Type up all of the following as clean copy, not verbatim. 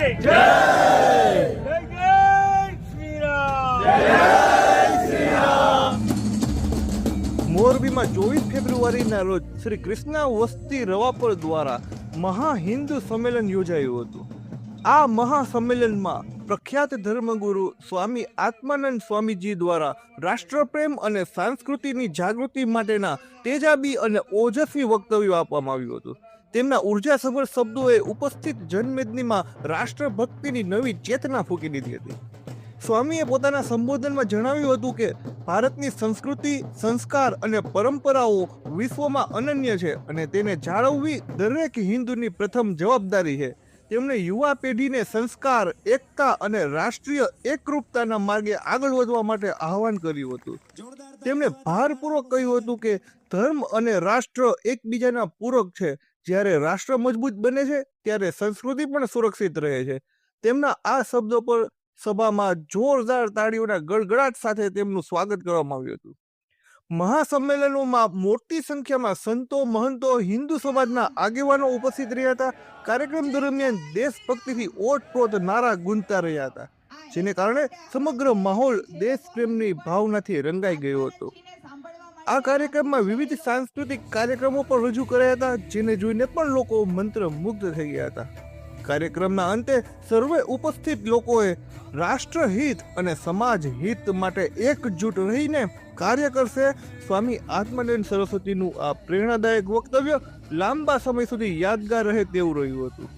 જય જય જય શ્રી રામ. મોરબીમાં 24 ફેબ્રુઆરીના રોજ શ્રી કૃષ્ણ વસ્તી રવાપર દ્વારા મહા હિન્દુ સંમેલન યોજાયું હતું. આ મહાસંમેલનમાં પ્રખ્યાત ધર્મગુરુ સ્વામી આત્માનંદ સ્વામીજી દ્વારા રાષ્ટ્રપ્રેમ અને સંસ્કૃતિની જાગૃતિ માટેના તેજાબી અને ઓજસ્વી વક્તવ્ય આપવામાં આવ્યું હતું. તેમના ઉર્જાસભર શબ્દોએ ઉપસ્થિત જનમેદનીમાં રાષ્ટ્રભક્તિની નવી ચેતના ફૂંકી દીધી હતી. સ્વામીએ પોતાના સંબોધનમાં જણાવ્યું હતું કે ભારતની સંસ્કૃતિ, સંસ્કાર અને પરંપરાઓ વિશ્વમાં અનન્ય છે અને તેને જાળવવી દરેક હિન્દુની પ્રથમ જવાબદારી છે. તેમણે યુવા પેઢીને સંસ્કાર, એકતા અને રાષ્ટ્રીય એકરૂપતાના માર્ગે આગળ વધવા માટે આહવાન કર્યું હતું. તેમણે ભારપૂર્વક કહ્યું હતું કે ધર્મ અને રાષ્ટ્ર એકબીજાના પૂરક છે. જ્યારે રાષ્ટ્ર મજબૂત બને છે ત્યારે સંસ્કૃતિ પણ સુરક્ષિત રહે છે. તેમના આ શબ્દો પર સભામાં જોરદાર તાળીઓના ગડગડાટ સાથે તેમનું સ્વાગત કરવામાં આવ્યું હતું. મહાસંમેલનોમાં મોટી સંખ્યામાં સંતો, મહંતો, હિન્દુ સમાજના આગેવાનો ઉપસ્થિત રહ્યા હતા. કાર્યક્રમ દરમિયાન દેશભક્તિથી ઓતપ્રોત નારા ગુંજતા રહ્યા હતા, જેને કારણે સમગ્ર માહોલ દેશપ્રેમની ભાવનાથી રંગાઈ ગયો હતો. આ કાર્યક્રમમાં વિવિધ સાંસ્કૃતિક કાર્યક્રમો પણ રજૂ કરાયા હતા, જેને જોઈને પણ લોકો મંત્રમુગ્ધ થઈ ગયા હતા. કાર્યક્રમના અંતે સર્વે ઉપસ્થિત લોકોએ રાષ્ટ્રહિત અને સમાજ હિત માટે એકજૂટ રહીને કાર્ય કરશે. સ્વામી આત્માનંદ સરસ્વતીનું આ પ્રેરણાદાયક વક્તવ્ય લાંબા સમય સુધી યાદગાર રહે તેવું રહ્યું હતું.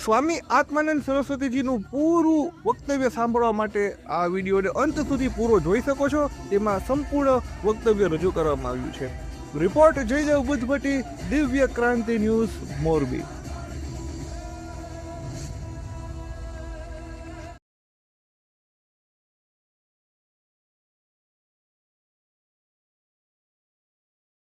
સ્વામી આત્માનંદ સરસ્વતીજીનું પૂરું વક્તવ્ય સાંભળવા માટે આ વિડીયોને અંત સુધી પૂરો જોઈ શકો છો. તેમાં સંપૂર્ણ વક્તવ્ય રજૂ કરવામાં આવ્યું છે. રિપોર્ટ જયદેવ બુદ્ધભટ્ટી, દિવ્ય ક્રાંતિ ન્યૂઝ, મોરબી.